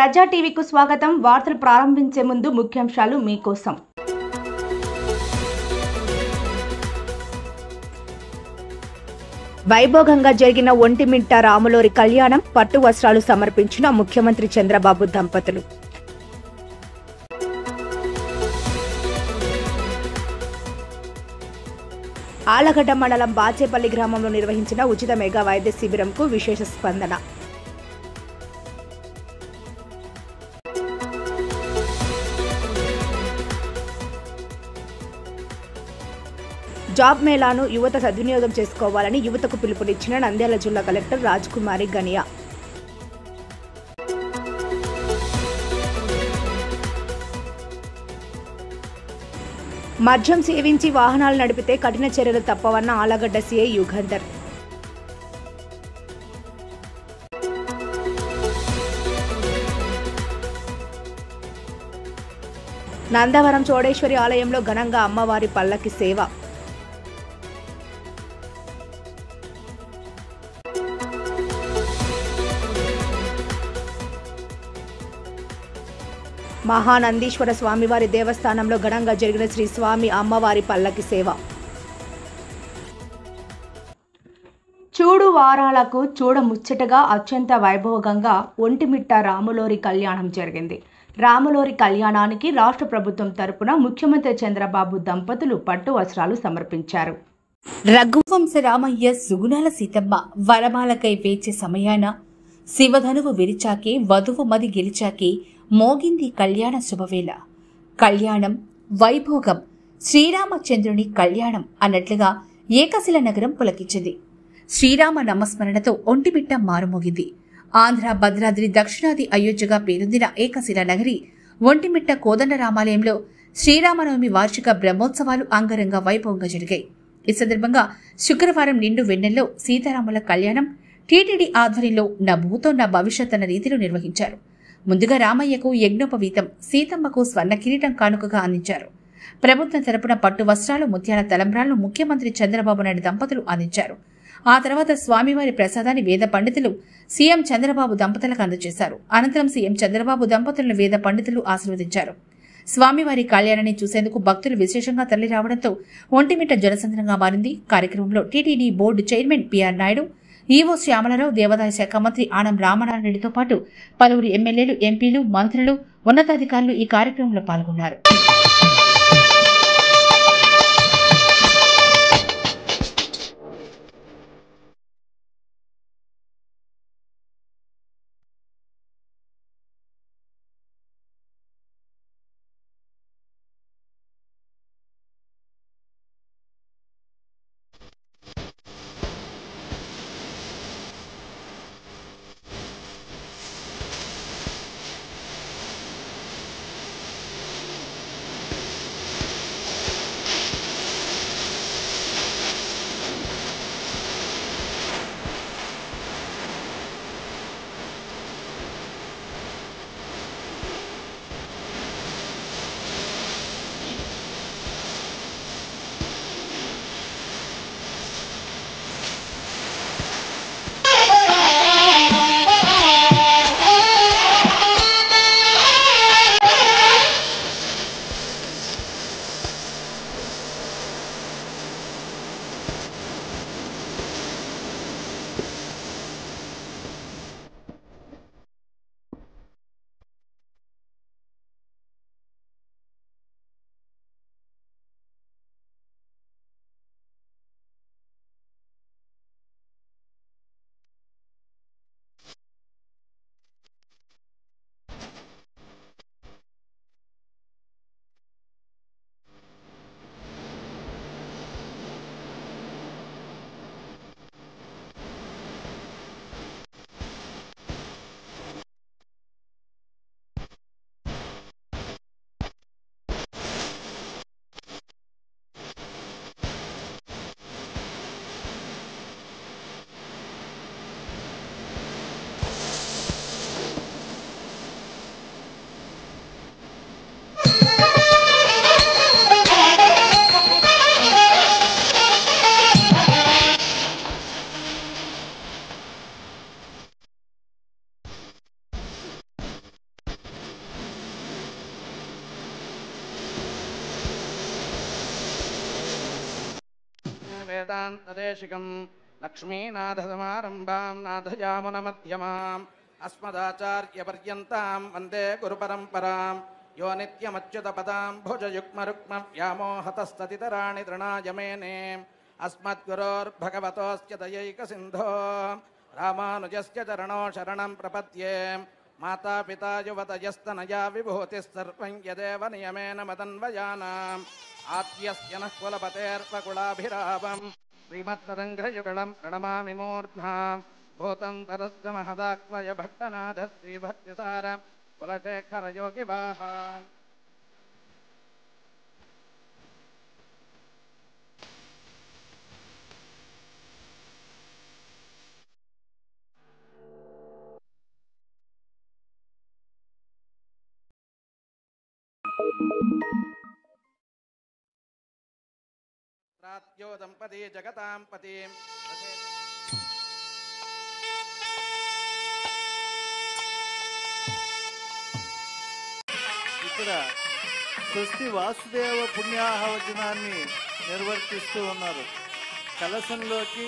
ప్రజా టీవీకు స్వాగతం. వార్తలు ప్రారంభించే ముందు ముఖ్యాంశాలు మీకోసం. వైభోగంగా జరిగిన ఒంటిమిట్ట రాములోరి కళ్యాణం, పట్టు వస్త్రాలు సమర్పించిన ముఖ్యమంత్రి చంద్రబాబు దంపతులు. ఆలగడ్డ మండలం బాచేపల్లి గ్రామంలో నిర్వహించిన ఉచిత మెగా వైద్య శిబిరంకు విశేష స్పందన. జాబ్ మేళాను యువత సద్వినియోగం చేసుకోవాలని యువతకు పిలుపునిచ్చిన నంద్యాల జిల్లా కలెక్టర్ రాజ్కుమారి గనియా. మద్యం సేవించి వాహనాలు నడిపితే కఠిన చర్యలు తప్పవన్న ఆలగడ్డ సీఐ యుగంధర్. నందవరం చోడేశ్వరి ఆలయంలో ఘనంగా అమ్మవారి పల్లకి సేవ. మహానందీశ్వర స్వామివారి దేవస్థానంలో ఘనంగా జరిగిన శ్రీ స్వామి అమ్మవారి పల్లకి సేవ. చూడు వారాలకు చూడముచ్చటగా అత్యంత వైభోగంగా ఒంటిమిట్ట రాములోరి కళ్యాణం జరిగింది. రాములోరి కళ్యాణానికి రాష్ట్ర ప్రభుత్వం తరపున ముఖ్యమంత్రి చంద్రబాబు దంపతులు పట్టు వస్త్రాలు సమర్పించారు. రఘువంశ రామయ్య సుగుణాల సీతమ్మ వరమాలకై వేచే సమయాన శివధనువు విరిచాకే వధువు మది గెలిచాకే మోగింది కళ్యాణ శుభవేళ. కళ్యాణం వైభోగం శ్రీరామచంద్రుని కళ్యాణం అన్నట్లుగా ఏకశిల నగరం పులకించింది. శ్రీరామ నామస్మరణతో ఒంటిమిట్ట మారుమోగింది. ఆంధ్ర భద్రాద్రి దక్షిణాది అయోధ్యగా పేరొందిన ఏకశిల నగరి ఒంటిమిట్ట కోదండరామాలయంలో శ్రీరామనవమి వార్షిక బ్రహ్మోత్సవాలు అంగరంగ వైభవంగా జరిగాయి. ఈ సందర్భంగా శుక్రవారం నిండు వెన్నెల్లో సీతారాముల కళ్యాణం టీటీడీ ఆధ్వర్యంలో నా భూతో నా భవిష్యత్ అన్న రీతిలో నిర్వహించారు. ముందుగా రామయ్యకు యజ్ఞోపవీతం, సీతమ్మకు స్వర్ణ కిరీటం కానుకగా అందించారు. ప్రభుత్వం తరపున పట్టు వస్త్రాలు, ముత్యాల తలంబ్రాలను ముఖ్యమంత్రి చంద్రబాబు నాయుడు దంపతులు అందించారు. ఆ తర్వాత స్వామివారి ప్రసాదాన్ని వేద పండితులు సీఎం చంద్రబాబు దంపతులకు అందజేశారు. అనంతరం సీఎం చంద్రబాబు దంపతులను వేద పండితులు ఆశీర్వదించారు. స్వామివారి కళ్యాణాన్ని చూసేందుకు భక్తులు విశేషంగా తరలి రావడంతో ఒంటిమిట్ట జనసంద్రంగా మారింది. కార్యక్రమంలో TTD board chairman PR Naidu, EO Shyamala Rao, దేవాదాయ శాఖ మంత్రి ఆనం రామనారాయణరెడ్డితో పాటు పలువురు ఎమ్మెల్యేలు, ఎంపీలు, మంత్రులు, ఉన్నతాధికారులు ఈ కార్యక్రమంలో పాల్గొన్నారు. वेदान्तदेशिकं लक्ष्मीनाथसमारम्भां नाथयामुनमध्यमाम् अस्मदाचार्यपर्यन्तां वन्दे गुरुपरम्परां यो नित्यमच्युतपदां भुजयुग्मरुक्मव्यामोहतस्ततितराणि तृणाय मेने अस्मद्गुरोर्भगवतोऽस्य दयैकसिन्धो रामानुजस्य चरणो शरणं प्रपद्ये मातापिता युवतयस्तनया विभूतिस्सर्वं यदेव नियमेन मदन्वयानाम् आद्यस्य नः कुलपतेर्वकुलाभिरामं श्रीमत्तरङ्गयुगलं प्रणमामि मूर्ध्ना भूतं तरस्य महदात्मय भट्टनाथ श्रीभक्तिसार कुलशेखरयोगिवाहान् प्रात्यो दंपती जगतां पतिं ఇక్కడ స్వస్తి వాసుదేవ పుణ్యాహవచనాన్ని నిర్వర్తిస్తూ ఉన్నారు. కలశంలోకి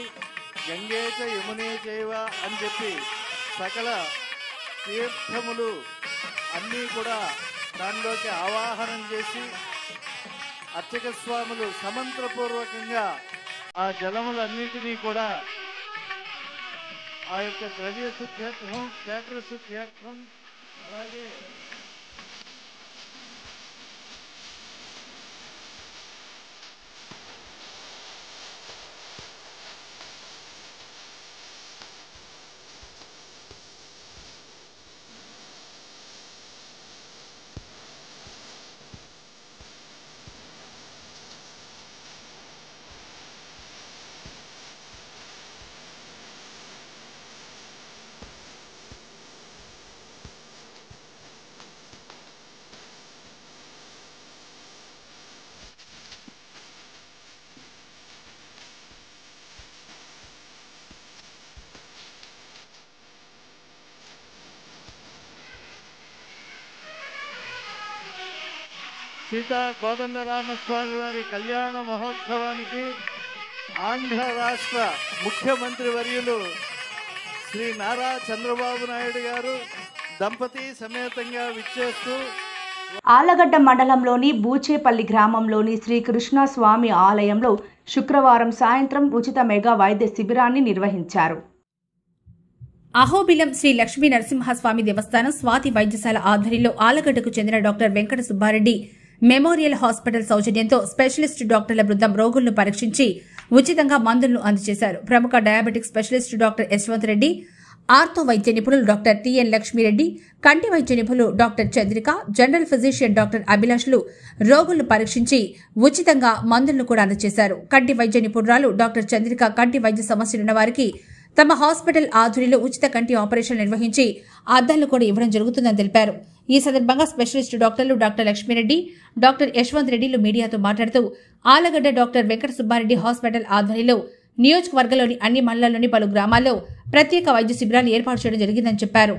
గంగేచ యమునే చైవ అని చెప్పి సకల తీర్థములు అన్నీ కూడా దానిలోకి ఆవాహనం చేసి అర్చక స్వాములు సమంత్రపూర్వకంగా ఆ జలములన్నింటినీ కూడా ఆ యొక్క ద్రవ్య శుద్ధ్యత్వం క్షేత్ర శుద్ధ్యత్వం అలాగే సీతా కోదండరామస్వామి వారి కళ్యాణ మహోత్సవానికి ఆంధ్ర రాష్ట్ర ముఖ్యమంత్రి వర్యులు శ్రీ నారా చంద్రబాబు నాయుడు గారు దంపతి సమేతంగా విచ్చేస్తూ ఆలగడ్డ మండలంలోని బూచేపల్లి గ్రామంలోని శ్రీకృష్ణ స్వామి ఆలయంలో శుక్రవారం సాయంత్రం ఉచిత మెగా వైద్య శిబిరాన్ని నిర్వహించారు. అహోబిలం శ్రీ లక్ష్మీ నరసింహస్వామి దేవస్థానం స్వాతి వైద్యశాల ఆధ్వర్యంలో ఆలగడ్డకు చెందిన doctor Venkata Subba Reddy memorial hospital సౌజన్యంతో స్పెషలిస్ట్ డాక్టర్ల బృందం రోగులను పరీక్షించి ఉచితంగా మందులను అందజేశారు. ప్రముఖ diabetic specialist doctor Yashwant Reddy, ortho వైద్య నిపుణులు డాక్టర్ టిఎన్ లక్ష్మీరెడ్డి, కంటి వైద్య నిపుణులు doctor Chandrika, general physician doctor అభిలాష్లు రోగులను పరీక్షించి ఉచితంగా మందులను కూడా అందజేశారు. కంటి వైద్య నిపుణురాలు డాక్టర్ చంద్రిక కంటి వైద్య సమస్యలున్న వారికి తమ హాస్పిటల్ ఆధ్వర్యంలో ఉచిత కంటి ఆపరేషన్ నిర్వహించి అద్దాలు కూడా ఇవ్వడం జరుగుతుందని తెలిపారు. ఈ సందర్భంగా స్పెషలిస్ట్ డాక్టర్లు డాక్టర్ లక్ష్మీరెడ్డి, డాక్టర్ యశ్వంత్ రెడ్డిలు మీడియాతో మాట్లాడుతూ ఆలగడ్డ డాక్టర్ వెంకట సుబ్బారెడ్డి హాస్పిటల్ ఆధ్వర్యంలో నియోజకవర్గంలోని అన్ని మండలాల్లోని పలు గ్రామాల్లో ప్రత్యేక వైద్య శిబిరాలు ఏర్పాటు చేయడం జరిగిందని చెప్పారు.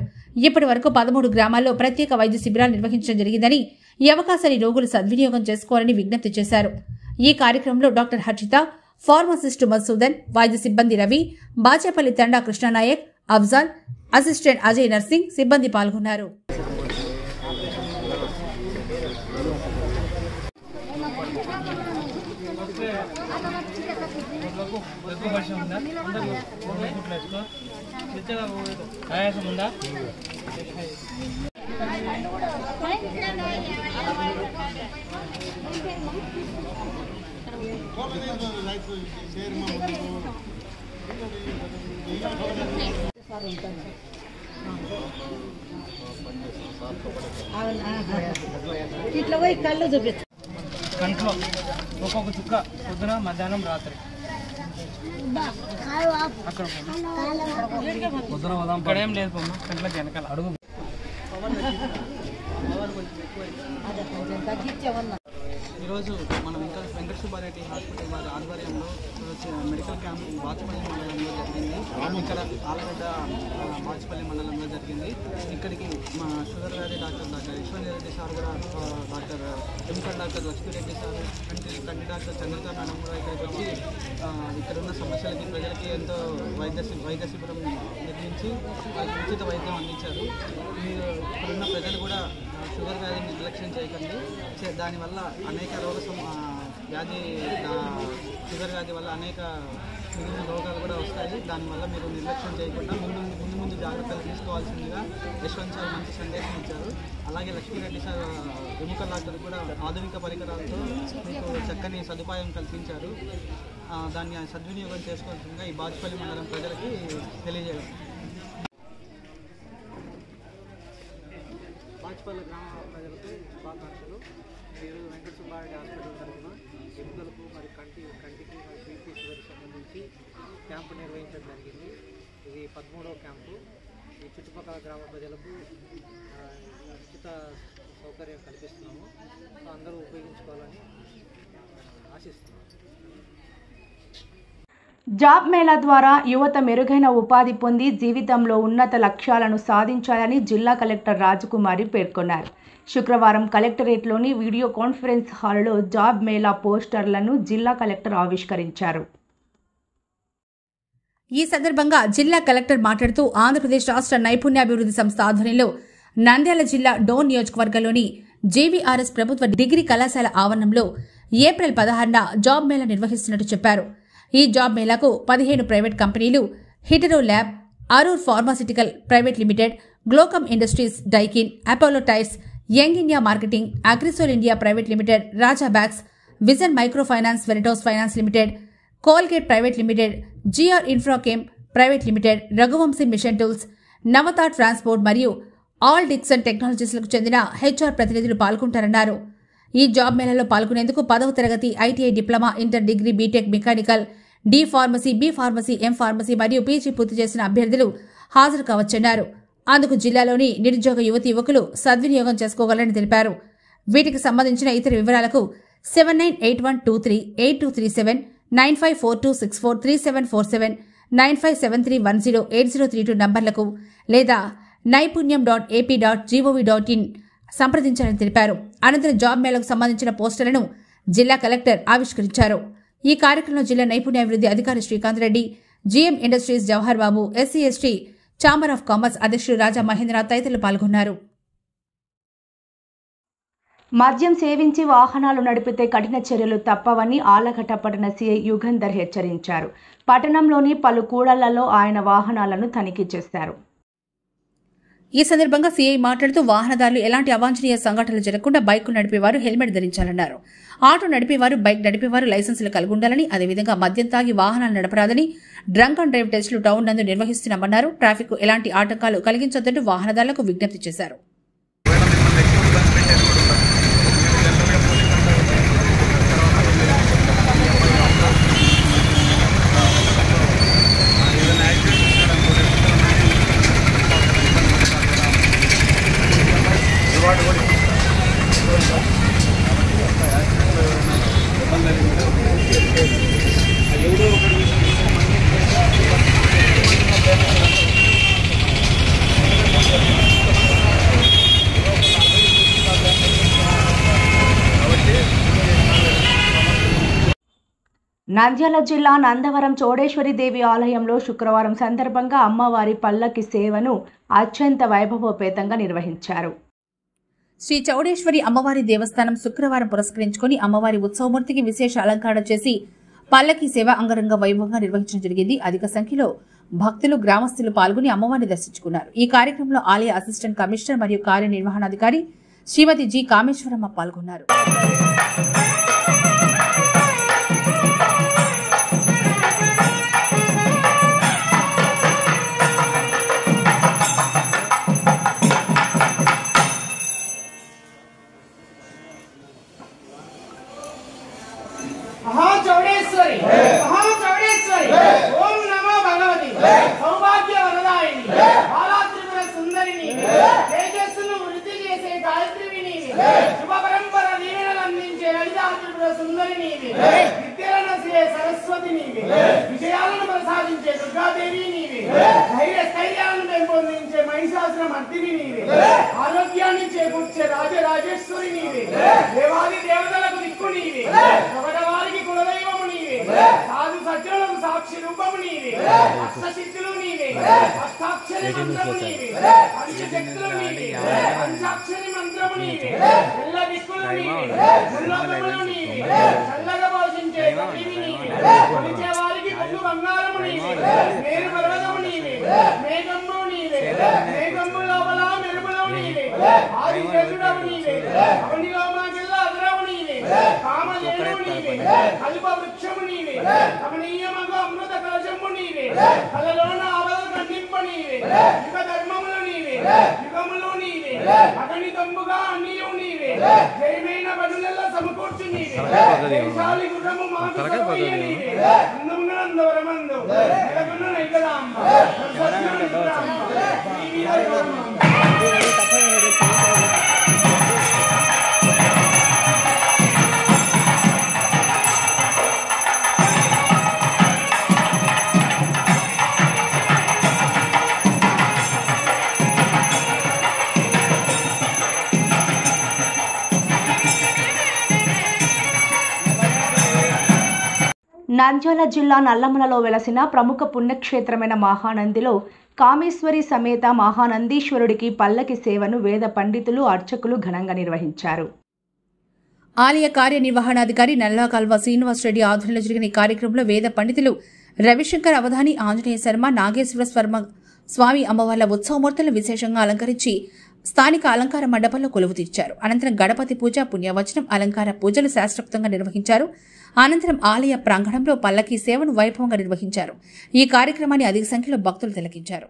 ఇప్పటి వరకు 13 గ్రామాల్లో ప్రత్యేక వైద్య శిబిరాలు నిర్వహించడం జరిగిందని ఈ అవకాశాన్ని రోగులు సద్వినియోగం చేసుకోవాలని విజ్ఞప్తి చేశారు. ఈ కార్యక్రమంలో డాక్టర్ హర్షిత, ఫార్మసిస్ట్ మధుసూదన్, వైద్య సిబ్బంది రవి, బాచేపల్లి తండా కృష్ణనాయక్, అఫ్జాల్, అసిస్టెంట్ అజయ్ నర్సింగ్ సిబ్బంది పాల్గొన్నారు. ఇట్లా పోయి కళ్ళు చూపించు. కంట్లో ఒక్కొక్క చుక్క పొద్దున మధ్యాహ్నం రాత్రి అక్కడ పొద్దున పోదాం. ఇక్కడ ఏం లేదు పొమ్మ, కంట్లోకి వెనకాల అడుగు. ఈరోజు మనం ఇంకా వెంకట సుబ్బారెడ్డి హాస్పిటల్ వారి ఆధ్వర్యంలో మెడికల్ క్యాంప్ బాచుపల్లి మండలంలో జరిగింది. ఇక్కడ ఆలగడ్డ బాచుపల్లి మండలంలో జరిగింది. ఇక్కడికి మా షుగర్ వ్యాధి డాక్టర్ యశ్వంత్ రెడ్డి సార్ కూడా, డాక్టర్ ఎంకర్ డాక్టర్ లక్ష్మీరెడ్డి సార్, కంటి డాక్టర్ చంద్రకర్ మేడం కూడా ఇక్కడికి వచ్చి ఇక్కడున్న సమస్యలకి ప్రజలకి ఎంతో వైద్య శిబిరం నిర్మించి వాళ్ళకి ఉచిత వైద్యం అందించారు. మీరు ఇక్కడున్న ప్రజలు కూడా షుగర్ వ్యాధిని నిర్లక్ష్యం చేయకండి. దానివల్ల అనేక షుగర్ వ్యాధి వల్ల అనేక మిగిలిన రోగాలు కూడా వస్తాయి. దానివల్ల మీరు నిర్లక్ష్యం చేయకుండా ముందు జాగ్రత్తలు తీసుకోవాల్సిందిగా యశ్వంత్ సార్ మంచి సందేశం ఇచ్చారు. అలాగే లక్ష్మీరెడ్డి సార్ ఎముకల డాక్టర్ కూడా ఆధునిక పరికరాలతో మీకు చక్కని సదుపాయం కల్పించారు. దాన్ని సద్వినియోగం చేసుకోవాల్సిందిగా ఈ బాచుపల్లి మండలం ప్రజలకి తెలియజేయడం. బాచుపల్లి గ్రామ ప్రజలకు శుభాకాంక్షలు. ఈరోజు వెంకట సుబ్బారెడ్డి హాస్పిటల్ తరఫున ఎముకలకు మరి కంటికి మరి బీపీ షుగర్కి సంబంధించి క్యాంపు నిర్వహించడం జరిగింది. ఇది 13వ క్యాంపు. ఈ చుట్టుపక్కల గ్రామ ప్రజలకు ఉచిత సౌకర్యం కల్పిస్తున్నాము. అందరూ ఉపయోగించుకోవాలని ఆశిస్తున్నాము. జాబ్ మేళా ద్వారా యువత మెరుగైన ఉపాధి పొంది జీవితంలో ఉన్నత లక్ష్యాలను సాధించాలని జిల్లా కలెక్టర్ రాజకుమారి పేర్కొన్నారు. శుక్రవారం కలెక్టరేట్లోని వీడియో కాన్ఫరెన్స్ హాల్లో జాబ్ మేళా పోస్టర్లను జిల్లా కలెక్టర్ ఆవిష్కరించారు. ఈ సందర్భంగా జిల్లా కలెక్టర్ మాట్లాడుతూ ఆంధ్రప్రదేశ్ రాష్ట్ర నైపుణ్యాభివృద్ధి సంస్థ ఆధ్వర్యంలో నంద్యాల జిల్లా డోన్ నియోజకవర్గంలోని జేవీఆర్ఎస్ ప్రభుత్వ డిగ్రీ కళాశాల ఆవరణంలో ఏప్రిల్ 16న జాబ్ మేళా నిర్వహిస్తున్నట్టు చెప్పారు. ఈ జాబ్ మేళాకు 15 ప్రైవేట్ కంపెనీలు, Hetero lab, Arur pharmaceutical private limited, గ్లోకమ్ industries, Daikin, Apollo tyres, young India marketing, Agrisol India private limited, Raja bags, vision micro finance, Veritas finance limited, Colgate private limited, G R infrachem private limited, Raghuvanshi machine tools, Navata transport మరియు all Dixon టెక్నాలజీస్లకు చెందిన H R ప్రతినిధులు పాల్గొంటారన్నారు. ఈ job మేళాలో పాల్గొనేందుకు 10వ తరగతి ITI diploma, inter degree, BTech, mechanical, D pharmacy, B pharmacy, M pharmacy మరియు PG పూర్తి చేసిన అభ్యర్థులు హాజరు కావచ్చన్నారు. అందుకు జిల్లాలోని నిరుద్యోగ యువకులు సద్వినియోగం చేసుకోగలరని తెలిపారు. వీటికి సంబంధించిన ఇతర వివరాలకు 7981238237, 9542643747, 9573108032 నంబర్లకు లేదా naipunyam.ap.gov.in సంప్రదించాలని తెలిపారు. అనంతరం జాబ్ మేళకు సంబంధించిన పోస్టర్లను జిల్లా కలెక్టర్ ఆవిష్కరించారు. ఈ కార్యక్రమంలో జిల్లా నైపుణ్యాభివృద్ధి అధికారి Srikanth Reddy, GM industries Jawahar Babu, SC ST chamber of commerce అధ్యక్షుడు రాజా మహేంద్రనాథ్ తదితరులు పాల్గొన్నారు. మద్యం సేవించి వాహనాలు నడిపితే కఠిన చర్యలు తప్పవని ఆళ్లగడ్డ పట్టణ సీఐ యుగంధర్ హెచ్చరించారు. పట్టణంలోని పలు కూడళ్లలో ఆయన వాహనాలను తనిఖీ చేశారు. ఈ సందర్భంగా సీఐ మాట్లాడుతూ వాహనదారులు ఎలాంటి అవాంఛనీయ సంఘటనలు జరగకుండా బైకులు నడిపేవారు హెల్మెట్ ధరించాలన్నారు. ఆటో నడిపేవారు, బైక్ నడిపేవారు లైసెన్సులు కలిగి ఉండాలని, అదేవిధంగా మద్యం తాగి వాహనాలు నడపరాదని డ్రంక్ అండ్ డ్రైవ్ టెస్టులు టౌన్ నందు నిర్వహిస్తున్నామన్నారు. ట్రాఫిక్ ఎలాంటి ఆటంకాలు కలిగించొద్దంటూ వాహనదారులకు విజ్ఞప్తి చేశారు. నంద్యాల జిల్లా నందవరం చౌడేశ్వరి దేవి ఆలయంలో శుక్రవారం సందర్భంగా అమ్మవారి పల్లకి సేవను అత్యంత వైభవోపేతంగా నిర్వహించారు. శ్రీ చౌడేశ్వరి అమ్మవారి దేవస్థానం శుక్రవారం పురస్కరించుకుని అమ్మవారి ఉత్సవమూర్తికి విశేష అలంకరణ చేసి పల్లకి సేవ అంగరంగ వైభవంగా నిర్వహించడం జరిగింది. అధిక సంఖ్యలో భక్తులు, గ్రామస్తులు పాల్గొని అమ్మవారిని దర్శించుకున్నారు. ఈ కార్యక్రమంలో ఆలయ అసిస్టెంట్ కమిషనర్ మరియు కార్యనిర్వహణాధికారి శ్రీమతి జి కామేశ్వరమ్మ పాల్గొన్నారు. విజయాలను ప్రసాదించే దుర్గాదేవి నీవే, ధైర్యాలను పెంపొందించే మహిషాసుర మర్దిని నీవే, ఆరోగ్యాన్ని చేకూర్చే రాజరాజేశ్వరి నీవే, దేవాది దేవతలకు దిక్కు నీవే, ఒకటవారికి కులదైవము నీవే, సాధు సజ్జనులకు సాక్షి రూపము నీవే అష్టసిద్ధులు నీవే అష్టాక్షరి మంత్రము నీవే పంచశక్తులు నీవే పంచాక్షరి మంత్రము నీవే ఎల్ల దిక్కులు నీవే ముల్లోకములు నీవే చల్లగా పోషించే కవివి నీవే కొలిచే వారికి కొంగు బంగారము నీవే మేరు పర్వతము నీవే మేఘము నీవే మేఘము లోపల మెరుపులు నీవే ఆది దేవుడవు నీవే అవనిలో మాకెల్లా అదరవు నీవే కామధేను నీవే కల్ప వృక్షము నీవే కమనీయమగు అమృత కలశము నీవే కలలోన ఆవల ఖండింప నీవే యుగ ధర్మములు నీవే యుగములు నీవే అగణితంబుగా అన్నియు నీవే జయమైన బడులెల్ల సమకూర్చు నీవే దేశాలి గుణము మాకు సర్వయ్య నీవే అందముగా అందవరమందు నెలకొన్న నైకదాంబ నంద్యాల జిల్లా నల్లమలలో వెలసిన ప్రముఖ పుణ్యక్షేత్రమైన మహానందిలో కామేశ్వరి సమేత మహానందీశ్వరుడికి పల్లకి సేవను వేద పండితులు అర్చకులు ఘనంగా నిర్వహించారు. ఆలయ కార్యనిర్వహణాధికారి నల్లాకాల్వ శ్రీనివాసరెడ్డి ఆధ్వర్యంలో జరిగిన ఈ కార్యక్రమంలో వేద పండితులు రవిశంకర్ అవధాని, ఆంజనేయ శర్మ, నాగేశ్వర స్వామి అమ్మవార్ల ఉత్సవమూర్తులను విశేషంగా అలంకరించి స్థానిక అలంకార మండపంలో కొలువు తీర్చారు. అనంతరం గణపతి పూజ, పుణ్యవచనం, అలంకార పూజలు శాస్త్రోక్తంగా నిర్వహించారు. అనంతరం ఆలయ ప్రాంగణంలో పల్లకీ సేవను వైభవంగా నిర్వహించారు. ఈ కార్యక్రమాన్ని అధిక సంఖ్యలో భక్తులు తిలకించారు.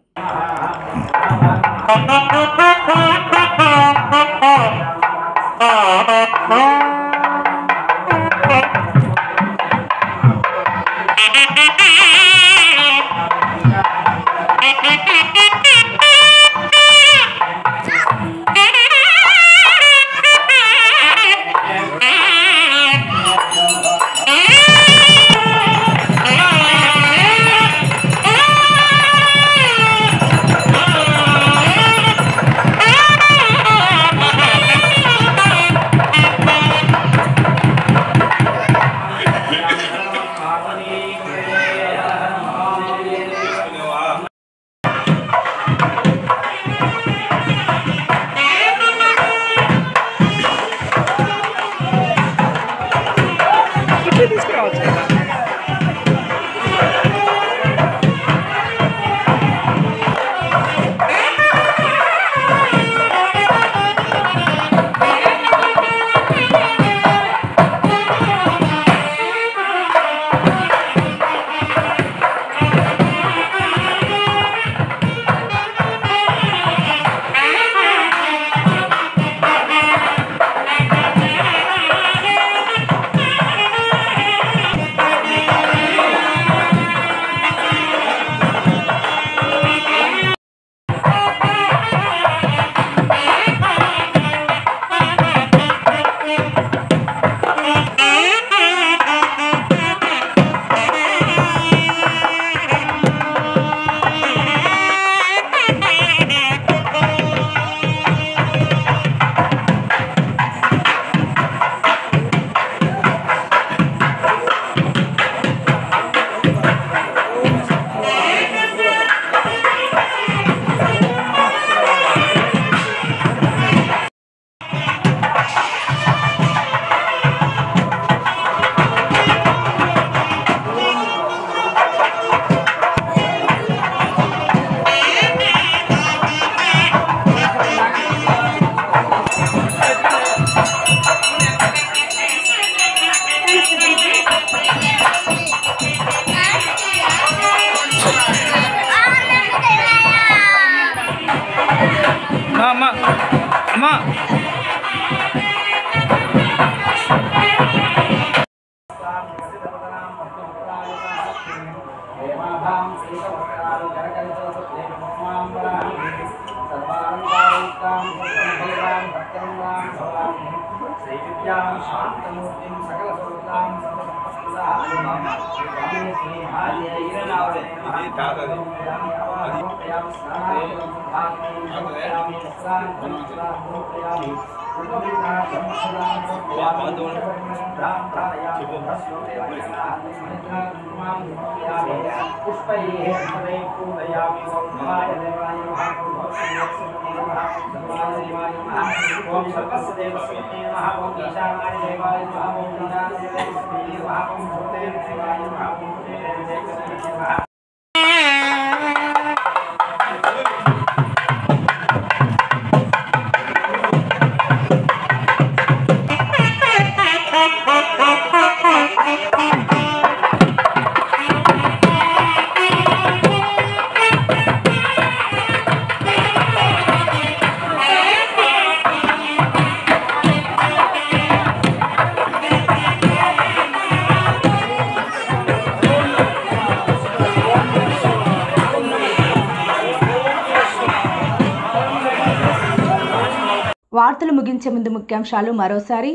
వార్తలు ముగించే ముందు ముఖ్యాంశాలు మరోసారి.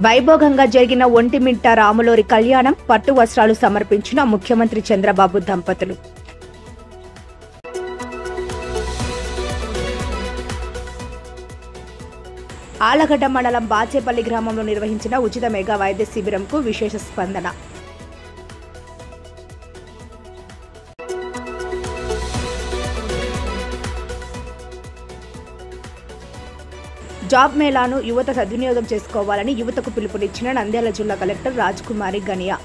వైభోగంగా జరిగిన ఒంటిమిట్ట రాములోరి కళ్యాణం, పట్టు వస్త్రాలు సమర్పించిన ముఖ్యమంత్రి చంద్రబాబు దంపతులు. ఆలగడ్డ మండలం బాచేపల్లి గ్రామంలో నిర్వహించిన ఉచిత మెగా వైద్య శిబిరంకు విశేష స్పందన. జాబ్ మేళాను యువత సద్వినియోగం చేసుకోవాలని యువతకు పిలుపునిచ్చిన నంద్యాల జిల్లా కలెక్టర్ రాజ్కుమారి గనియా.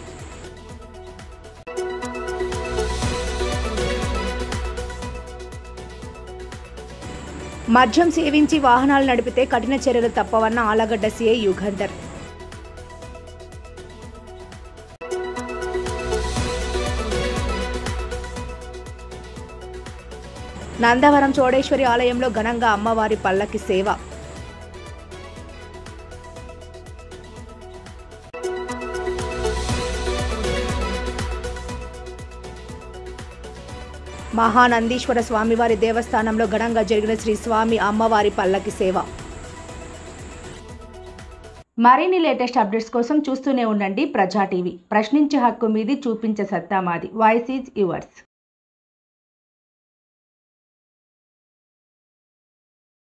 మద్యం సేవించి వాహనాలు నడిపితే కఠిన చర్యలు తప్పవన్న ఆలగడ్డ సీఐ యుగంధర్. నందవరం చోడేశ్వరి ఆలయంలో ఘనంగా అమ్మవారి పల్లకి సేవ. మహానందీశ్వర స్వామివారి దేవస్థానంలో ఘనంగా జరిగిన శ్రీ స్వామి అమ్మవారి పల్లకి సేవ. మరిన్ని లేటెస్ట్ అప్డేట్స్ కోసం చూస్తూనే ఉండండి ప్రజా టీవీ. ప్రశ్నించే హక్కు మీది, చూపించే సత్తా మాది. Voice is yours.